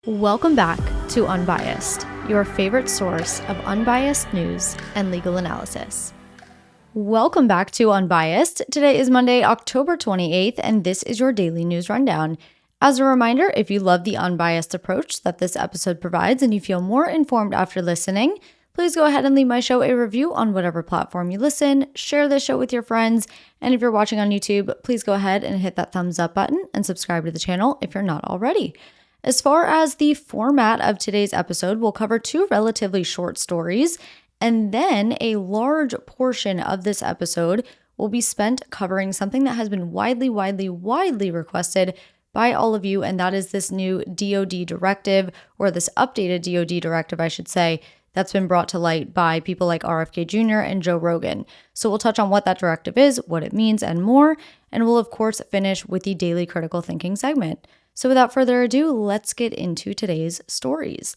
Welcome back to Unbiased, your favorite source of unbiased news and legal analysis. Welcome back to Unbiased. Today is Monday, October 28th, and this is your daily news rundown. As a reminder, if you love the unbiased approach that this episode provides and you feel more informed after listening, please go ahead and leave my show a review on whatever platform you listen, share this show with your friends, and if you're watching on YouTube, please go ahead and hit that thumbs up button and subscribe to the channel if you're not already. As far as the format of today's episode, we'll cover two relatively short stories, and then a large portion of this episode will be spent covering something that has been widely requested by all of you, and that is this new DoD directive, or this updated DoD directive, I should say, that's been brought to light by people like RFK Jr. and Joe Rogan. So we'll touch on what that directive is, what it means, and more, and we'll of course finish with the daily critical thinking segment. So without further ado, let's get into today's stories.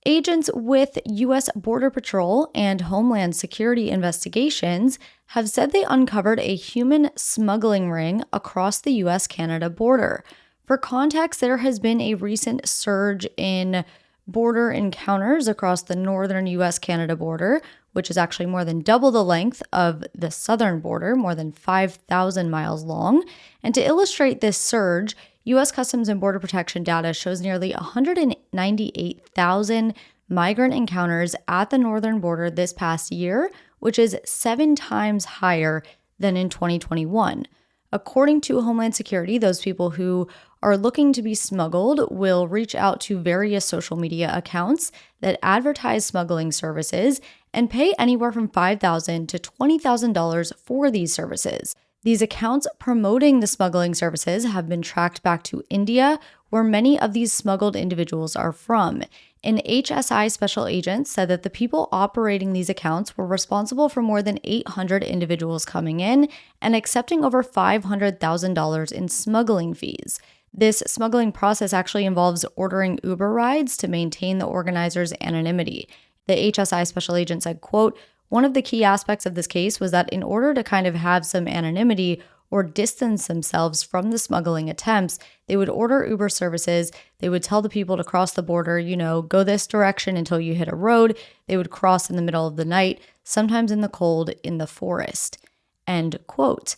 Agents with U.S. Border Patrol and Homeland Security investigations have said they uncovered a human smuggling ring across the U.S.-Canada border. For context, there has been a recent surge in border encounters across the northern U.S.-Canada border, which is actually more than double the length of the southern border, more than 5,000 miles long. And to illustrate this surge, U.S. Customs and Border Protection data shows nearly 198,000 migrant encounters at the northern border this past year, which is 7 times higher than in 2021. According to Homeland Security, those people who are looking to be smuggled will reach out to various social media accounts that advertise smuggling services and pay anywhere from $5,000 to $20,000 for these services. These accounts promoting the smuggling services have been tracked back to India, where many of these smuggled individuals are from. An HSI special agent said that the people operating these accounts were responsible for more than 800 individuals coming in and accepting over $500,000 in smuggling fees. This smuggling process actually involves ordering Uber rides to maintain the organizer's anonymity. The HSI special agent said, quote, "One of the key aspects of this case was that in order to kind of have some anonymity or distance themselves from the smuggling attempts, they would order Uber services. They would tell the people to cross the border, go this direction until you hit a road. They would cross in the middle of the night, sometimes in the cold, in the forest." End quote.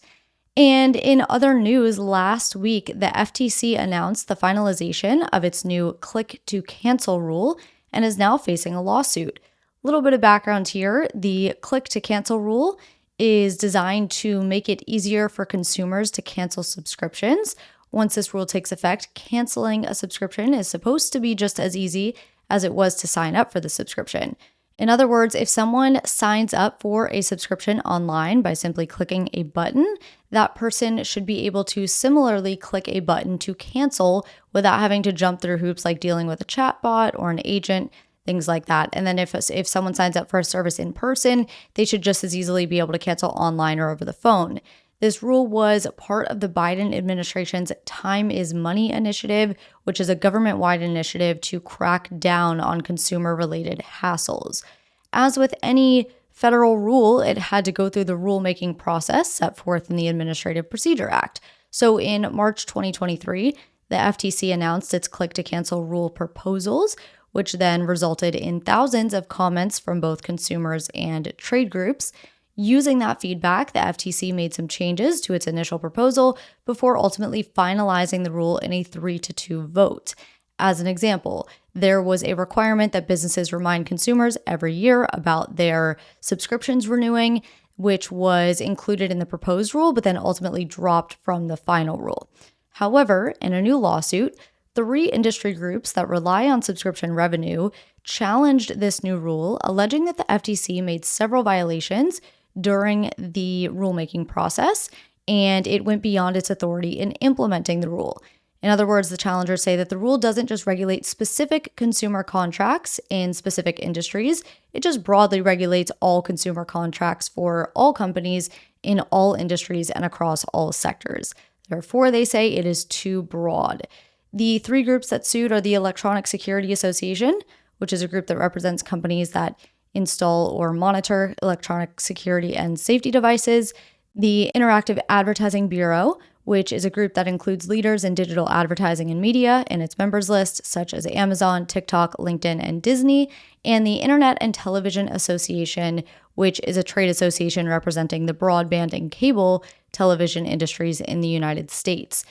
And in other news, last week, the FTC announced the finalization of its new click to cancel rule and is now facing a lawsuit. Little bit of background here. The click to cancel rule is designed to make it easier for consumers to cancel subscriptions. Once this rule takes effect, canceling a subscription is supposed to be just as easy as it was to sign up for the subscription. In other words, if someone signs up for a subscription online by simply clicking a button, that person should be able to similarly click a button to cancel without having to jump through hoops like dealing with a chatbot or an agent, things like that. And then if someone signs up for a service in person, they should just as easily be able to cancel online or over the phone. This rule was part of the Biden administration's Time is Money initiative, which is a government-wide initiative to crack down on consumer-related hassles. As with any federal rule, it had to go through the rulemaking process set forth in the Administrative Procedure Act. So in March 2023, the FTC announced its click-to-cancel rule proposals, which then resulted in thousands of comments from both consumers and trade groups. Using that feedback, the FTC made some changes to its initial proposal before ultimately finalizing the rule in a 3-2 vote. As an example, there was a requirement that businesses remind consumers every year about their subscriptions renewing, which was included in the proposed rule, but then ultimately dropped from the final rule. However, in a new lawsuit, 3 industry groups that rely on subscription revenue challenged this new rule, alleging that the FTC made several violations during the rulemaking process, and it went beyond its authority in implementing the rule. In other words, the challengers say that the rule doesn't just regulate specific consumer contracts in specific industries, it just broadly regulates all consumer contracts for all companies in all industries and across all sectors. Therefore, they say it is too broad. The 3 groups that sued are the Electronic Security Association, which is a group that represents companies that install or monitor electronic security and safety devices, the Interactive Advertising Bureau, which is a group that includes leaders in digital advertising and media in its members list, such as Amazon, TikTok, LinkedIn, and Disney, and the Internet and Television Association, which is a trade association representing the broadband and cable television industries in the United States.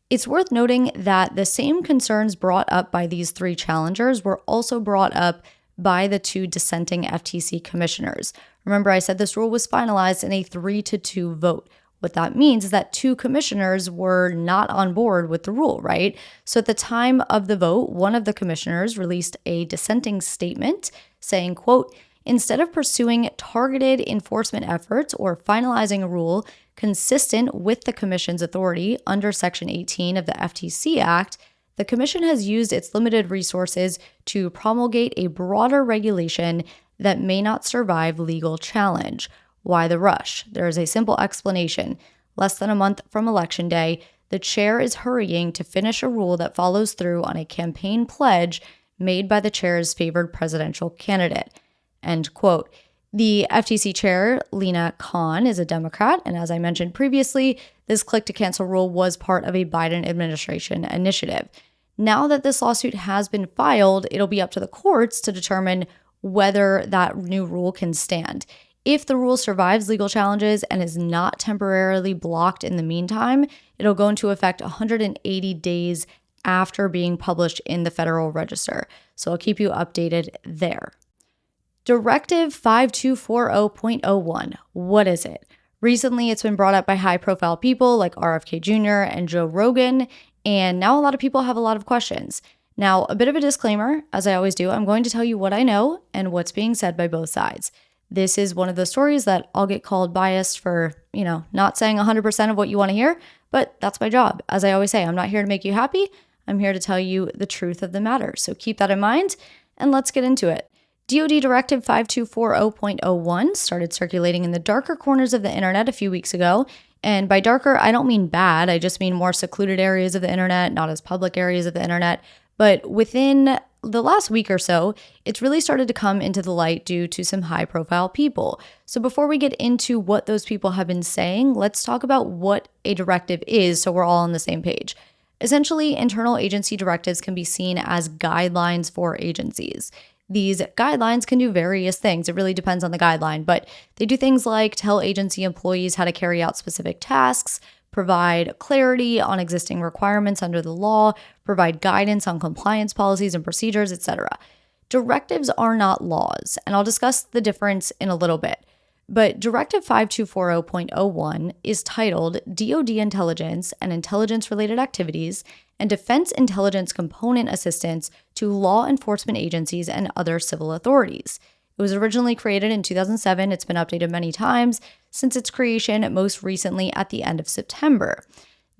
It's worth noting that the same concerns brought up by these three challengers were also brought up by the two dissenting FTC commissioners. Remember, I said this rule was finalized in a 3-2 vote. What that means is that two commissioners were not on board with the rule, right? So at the time of the vote, one of the commissioners released a dissenting statement saying, quote, "Instead of pursuing targeted enforcement efforts or finalizing a rule consistent with the Commission's authority under Section 18 of the FTC Act, the Commission has used its limited resources to promulgate a broader regulation that may not survive legal challenge. Why the rush? There is a simple explanation. Less than a month from Election Day, the chair is hurrying to finish a rule that follows through on a campaign pledge made by the chair's favored presidential candidate." End quote. The FTC chair, Lina Khan, is a Democrat, and as I mentioned previously, this click-to-cancel rule was part of a Biden administration initiative. Now that this lawsuit has been filed, it'll be up to the courts to determine whether that new rule can stand. If the rule survives legal challenges and is not temporarily blocked in the meantime, it'll go into effect 180 days after being published in the Federal Register. So I'll keep you updated there. Directive 5240.01. What is it? Recently, it's been brought up by high-profile people like RFK Jr. and Joe Rogan, and now a lot of people have a lot of questions. Now, a bit of a disclaimer, as I always do, I'm going to tell you what I know and what's being said by both sides. This is one of those stories that I'll get called biased for, not saying 100% of what you want to hear, but that's my job. As I always say, I'm not here to make you happy. I'm here to tell you the truth of the matter. So keep that in mind, and let's get into it. DoD Directive 5240.01 started circulating in the darker corners of the internet a few weeks ago. And by darker, I don't mean bad. I just mean more secluded areas of the internet, not as public areas of the internet. But within the last week or so, it's really started to come into the light due to some high-profile people. So before we get into what those people have been saying, let's talk about what a directive is so we're all on the same page. Essentially, internal agency directives can be seen as guidelines for agencies. These guidelines can do various things. It really depends on the guideline, but they do things like tell agency employees how to carry out specific tasks, provide clarity on existing requirements under the law, provide guidance on compliance policies and procedures, etc. Directives are not laws, and I'll discuss the difference in a little bit. But Directive 5240.01 is titled DoD Intelligence and Intelligence-Related Activities and Defense Intelligence Component Assistance to Law Enforcement Agencies and Other Civil Authorities. It was originally created in 2007. It's been updated many times since its creation, most recently at the end of September.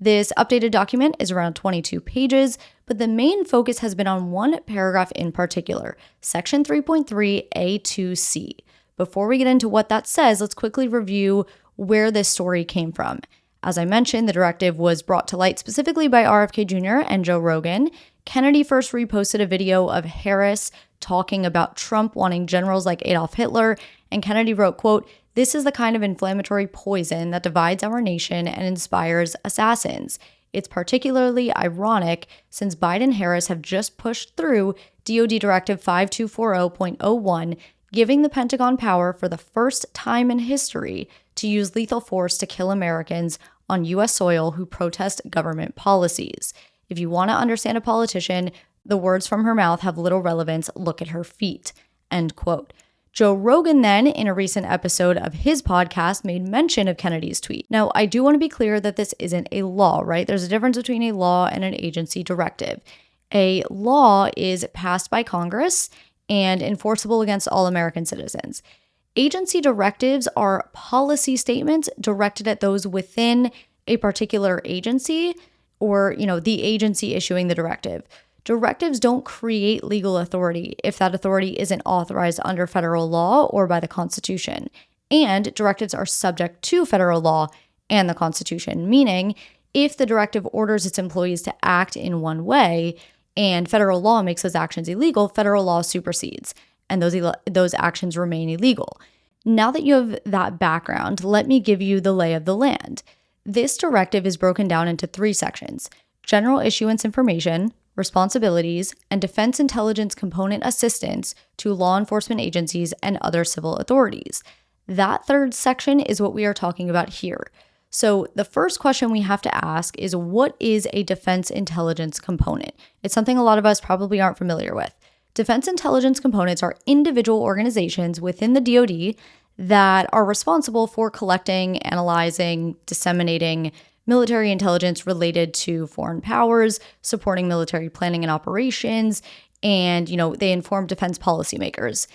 This updated document is around 22 pages, but the main focus has been on one paragraph in particular, Section 3.3A2C. Before we get into what that says, let's quickly review where this story came from. As I mentioned, the directive was brought to light specifically by RFK Jr. and Joe Rogan. Kennedy first reposted a video of Harris talking about Trump wanting generals like Adolf Hitler, and Kennedy wrote, quote, "This is the kind of inflammatory poison that divides our nation and inspires assassins. It's particularly ironic since Biden and Harris have just pushed through DoD Directive 5240.01, giving the Pentagon power for the first time in history to use lethal force to kill Americans on U.S. soil who protest government policies. If you want to understand a politician, the words from her mouth have little relevance. Look at her feet." End quote. Joe Rogan then, in a recent episode of his podcast, made mention of Kennedy's tweet. Now, I do want to be clear that this isn't a law, right? There's a difference between a law and an agency directive. A law is passed by Congress and enforceable against all American citizens. Agency directives are policy statements directed at those within a particular agency or, the agency issuing the directive. Directives don't create legal authority if that authority isn't authorized under federal law or by the Constitution. And directives are subject to federal law and the Constitution, meaning if the directive orders its employees to act in one way and federal law makes those actions illegal, federal law supersedes, and those actions remain illegal. Now that you have that background, let me give you the lay of the land. This directive is broken down into 3 sections: general issuance information, responsibilities, and defense intelligence component assistance to law enforcement agencies and other civil authorities. That 3rd section is what we are talking about here. So the first question we have to ask is, what is a defense intelligence component? It's something a lot of us probably aren't familiar with. Defense intelligence components are individual organizations within the DoD that are responsible for collecting, analyzing, disseminating military intelligence related to foreign powers, supporting military planning and operations, and, they inform defense policymakers.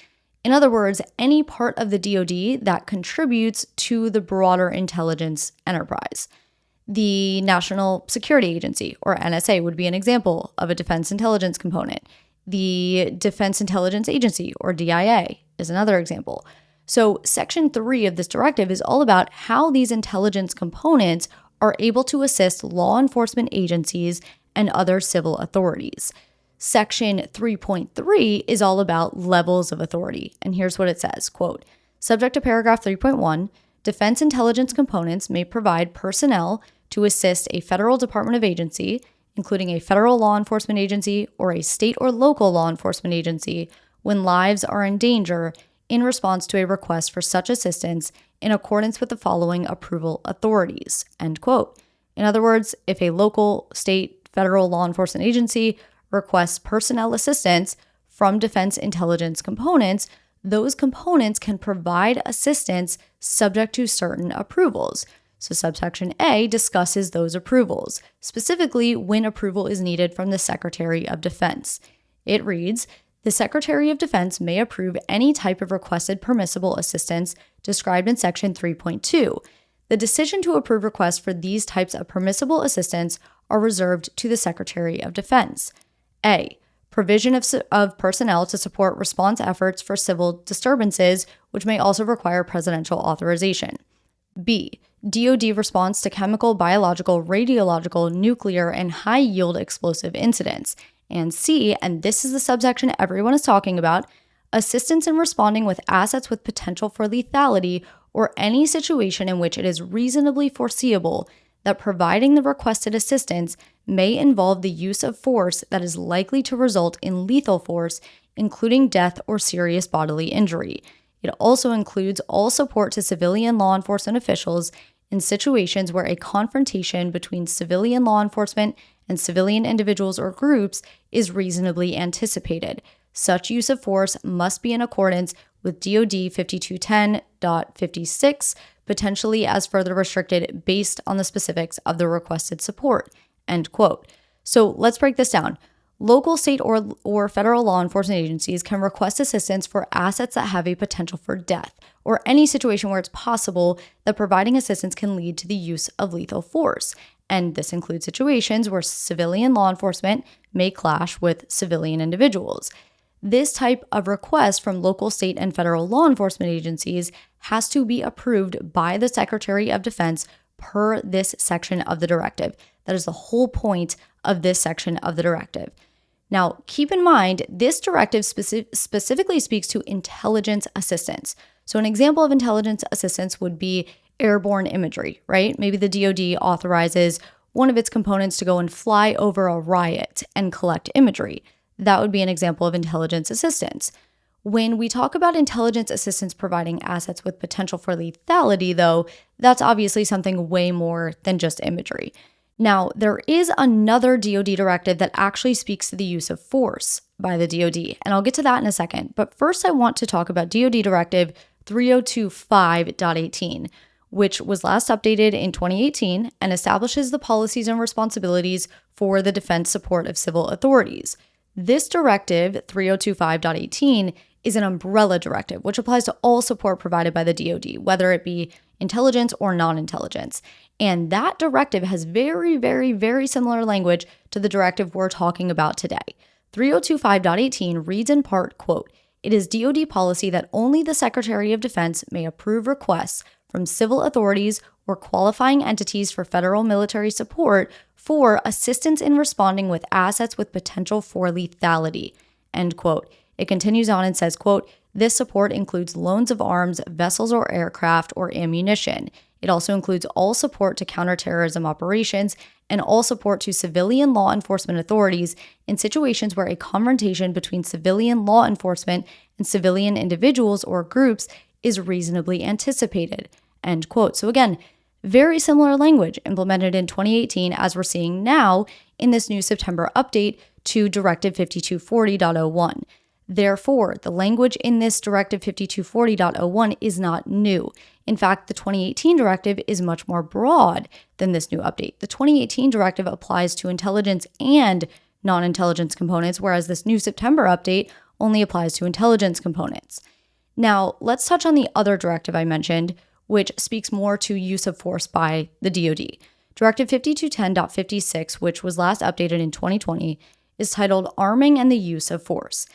In other words, any part of the DoD that contributes to the broader intelligence enterprise. The National Security Agency, or NSA, would be an example of a defense intelligence component. The Defense Intelligence Agency, or DIA, is another example. So Section 3 of this directive is all about how these intelligence components are able to assist law enforcement agencies and other civil authorities. Section 3.3 is all about levels of authority. And here's what it says, quote, subject to paragraph 3.1, defense intelligence components may provide personnel to assist a federal department of agency, including a federal law enforcement agency or a state or local law enforcement agency, when lives are in danger in response to a request for such assistance in accordance with the following approval authorities, end quote. In other words, if a local, state, federal law enforcement agency requests personnel assistance from defense intelligence components, those components can provide assistance subject to certain approvals. So subsection A discusses those approvals, specifically when approval is needed from the Secretary of Defense. It reads, the Secretary of Defense may approve any type of requested permissible assistance described in Section 3.2. The decision to approve requests for these types of permissible assistance are reserved to the Secretary of Defense. A. Provision of personnel to support response efforts for civil disturbances, which may also require presidential authorization. B. DoD response to chemical, biological, radiological, nuclear, and high-yield explosive incidents. And C, and this is the subsection everyone is talking about, assistance in responding with assets with potential for lethality or any situation in which it is reasonably foreseeable that providing the requested assistance may involve the use of force that is likely to result in lethal force, including death or serious bodily injury. It also includes all support to civilian law enforcement officials in situations where a confrontation between civilian law enforcement and civilian individuals or groups is reasonably anticipated. Such use of force must be in accordance with DoD 5210.56, potentially as further restricted based on the specifics of the requested support, end quote. So let's break this down. Local, state, or federal law enforcement agencies can request assistance for assets that have a potential for death, or any situation where it's possible that providing assistance can lead to the use of lethal force. And this includes situations where civilian law enforcement may clash with civilian individuals. This type of request from local, state, and federal law enforcement agencies has to be approved by the Secretary of Defense per this section of the directive. That is the whole point of this section of the directive. Now, keep in mind, this directive specifically speaks to intelligence assistance. So an example of intelligence assistance would be airborne imagery, right? Maybe the DoD authorizes one of its components to go and fly over a riot and collect imagery. That would be an example of intelligence assistance. When we talk about intelligence assistance providing assets with potential for lethality, though, that's obviously something way more than just imagery. Now, there is another DoD directive that actually speaks to the use of force by the DoD, and I'll get to that in a second. But first, I want to talk about DoD Directive 5240.01, which was last updated in 2018 and establishes the policies and responsibilities for the defense support of civil authorities. This directive, 3025.18, is an umbrella directive, which applies to all support provided by the DoD, whether it be intelligence or non-intelligence. And that directive has very, very, very similar language to the directive we're talking about today. 3025.18 reads in part, quote, it is DoD policy that only the Secretary of Defense may approve requests from civil authorities or qualifying entities for federal military support for assistance in responding with assets with potential for lethality, end quote. It continues on and says, quote, this support includes loans of arms, vessels or aircraft or ammunition. It also includes all support to counterterrorism operations and all support to civilian law enforcement authorities in situations where a confrontation between civilian law enforcement and civilian individuals or groups is reasonably anticipated. End quote. So again, very similar language implemented in 2018 as we're seeing now in this new September update to Directive 5240.01. Therefore, the language in this Directive 5240.01 is not new. In fact, the 2018 directive is much more broad than this new update. The 2018 directive applies to intelligence and non-intelligence components, whereas this new September update only applies to intelligence components. Now, let's touch on the other directive I mentioned, which speaks more to use of force by the DoD. Directive 5210.56, which was last updated in 2020, is titled Arming and the Use of Force.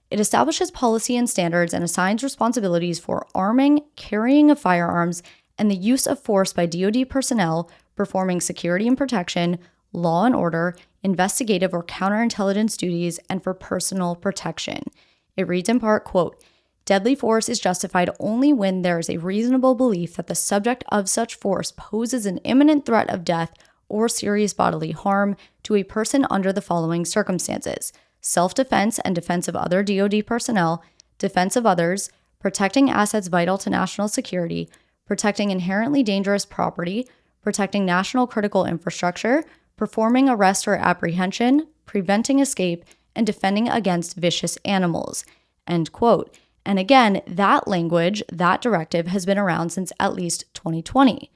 It establishes policy and standards and assigns responsibilities for arming, carrying of firearms, and the use of force by DoD personnel performing security and protection, law and order, investigative or counterintelligence duties, and for personal protection. It reads in part, quote, "Deadly force is justified only when there is a reasonable belief that the subject of such force poses an imminent threat of death or serious bodily harm to a person under the following circumstances: self-defense and defense of other DoD personnel, defense of others, protecting assets vital to national security, protecting inherently dangerous property, protecting national critical infrastructure, performing arrest or apprehension, preventing escape, and defending against vicious animals." End quote. And again, that language, that directive, has been around since at least 2020.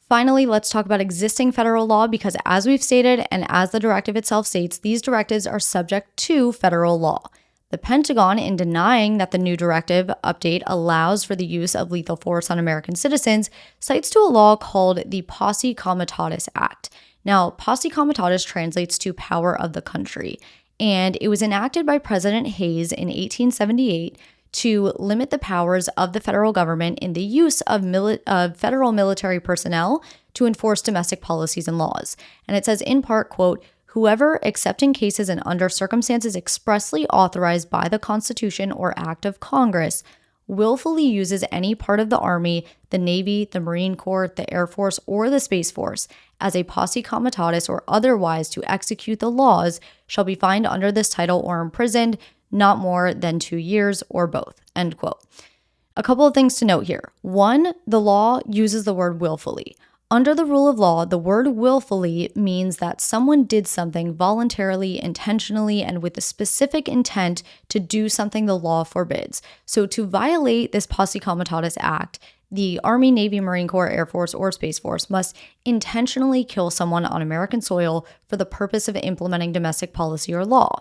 Finally, let's talk about existing federal law because as we've stated, and as the directive itself states, these directives are subject to federal law. The Pentagon, in denying that the new directive update allows for the use of lethal force on American citizens, cites to a law called the Posse Comitatus Act. Now, Posse Comitatus translates to power of the country, and it was enacted by President Hayes in 1878 to limit the powers of the federal government in the use of federal military personnel to enforce domestic policies and laws. And it says in part, quote, "Whoever, except in cases and under circumstances expressly authorized by the Constitution or Act of Congress, willfully uses any part of the Army, the Navy, the Marine Corps, the Air Force, or the Space Force as a posse comitatus or otherwise to execute the laws shall be fined under this title or imprisoned not more than 2 years or both." End quote. A couple of things to note here. One, the law uses the word willfully. Under the rule of law, the word willfully means that someone did something voluntarily, intentionally, and with a specific intent to do something the law forbids. So to violate this Posse Comitatus Act, the Army, Navy, Marine Corps, Air Force, or Space Force must intentionally kill someone on American soil for the purpose of implementing domestic policy or law.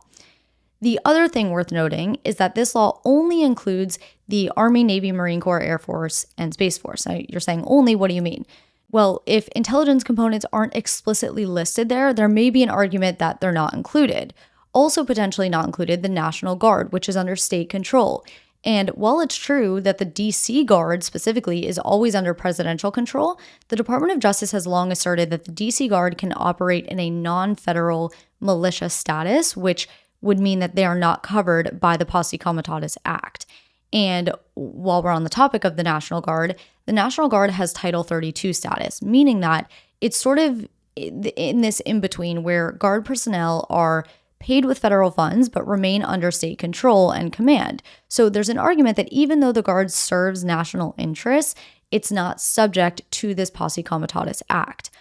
The other thing worth noting is that this law only includes the Army, Navy, Marine Corps, Air Force, and Space Force. Now, you're saying only, what do you mean? Well, if intelligence components aren't explicitly listed there may be an argument that they're not included. Also potentially not included, the National Guard, which is under state control. And while it's true that the DC Guard specifically is always under presidential control, the Department of Justice has long asserted that the DC Guard can operate in a non-federal militia status, which would mean that they are not covered by the Posse Comitatus Act. And while we're on the topic of the National Guard has Title 32 status, meaning that it's sort of in this in-between where Guard personnel are paid with federal funds but remain under state control and command. So there's an argument that even though the Guard serves national interests, it's not subject to this Posse Comitatus Act.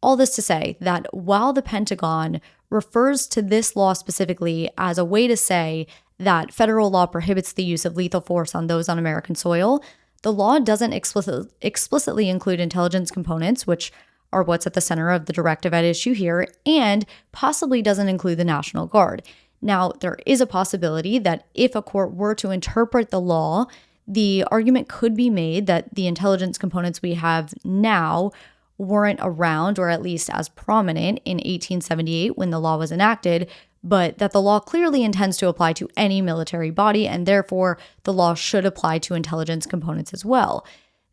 All this to say that while the Pentagon refers to this law specifically as a way to say that federal law prohibits the use of lethal force on those on American soil, the law doesn't explicitly include intelligence components, which are what's at the center of the directive at issue here, and possibly doesn't include the National Guard. Now, there is a possibility that if a court were to interpret the law, the argument could be made that the intelligence components we have now weren't around, or at least as prominent, in 1878 when the law was enacted, but that the law clearly intends to apply to any military body, and therefore the law should apply to intelligence components as well.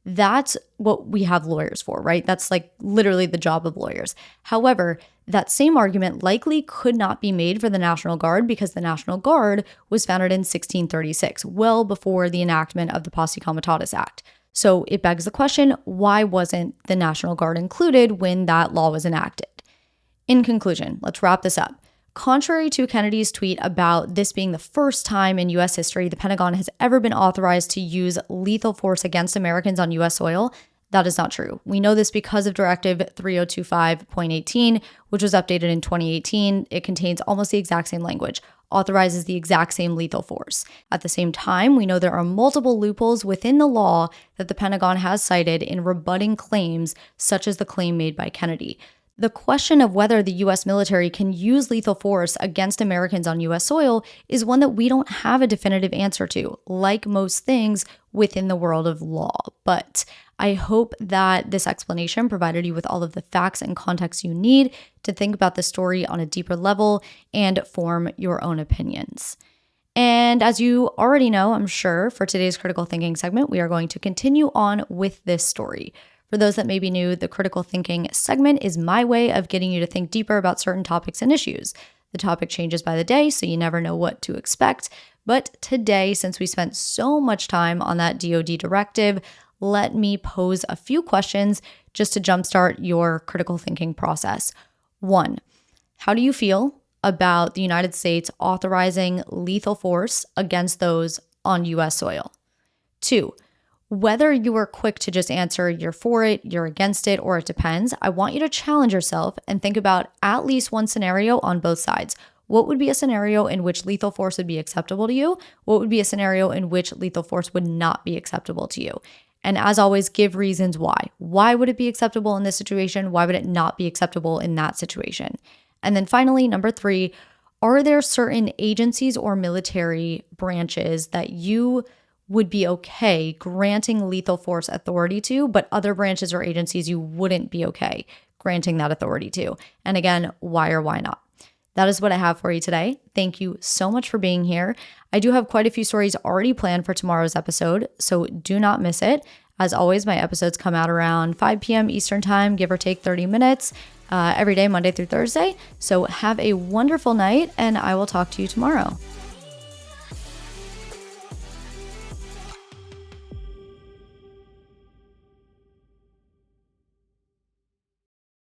That's what we have lawyers for, right? That's like literally the job of lawyers. However, that same argument likely could not be made for the National Guard because the National Guard was founded in 1636, well before the enactment of the Posse Comitatus Act. So it begs the question, why wasn't the National Guard included when that law was enacted? In conclusion, let's wrap this up. Contrary to Kennedy's tweet about this being the first time in U.S. history the Pentagon has ever been authorized to use lethal force against Americans on U.S. soil, that is not true. We know this because of Directive 5240.01, which was updated in 2018. It contains almost the exact same language, authorizes the exact same lethal force. At the same time, we know there are multiple loopholes within the law that the Pentagon has cited in rebutting claims, such as the claim made by Kennedy. The question of whether the U.S. military can use lethal force against Americans on U.S. soil is one that we don't have a definitive answer to, like most things within the world of law. But I hope that this explanation provided you with all of the facts and context you need to think about the story on a deeper level and form your own opinions. And as you already know, I'm sure, for today's critical thinking segment, we are going to continue on with this story. For those that may be new, the critical thinking segment is my way of getting you to think deeper about certain topics and issues. The topic changes by the day, so you never know what to expect. But today, since we spent so much time on that DoD directive, let me pose a few questions just to jumpstart your critical thinking process. 1, how do you feel about the United States authorizing lethal force against those on U.S. soil? 2, whether you are quick to just answer you're for it, you're against it, or it depends, I want you to challenge yourself and think about at least one scenario on both sides. What would be a scenario in which lethal force would be acceptable to you? What would be a scenario in which lethal force would not be acceptable to you? And as always, give reasons why. Why would it be acceptable in this situation? Why would it not be acceptable in that situation? And then finally, number 3, are there certain agencies or military branches that you would be okay granting lethal force authority to, but other branches or agencies you wouldn't be okay granting that authority to? And again, why or why not? That is what I have for you today. Thank you so much for being here. I do have quite a few stories already planned for tomorrow's episode, so do not miss it. As always, my episodes come out around 5 p.m. Eastern Time, give or take 30 minutes, every day, Monday through Thursday. So have a wonderful night, and I will talk to you tomorrow.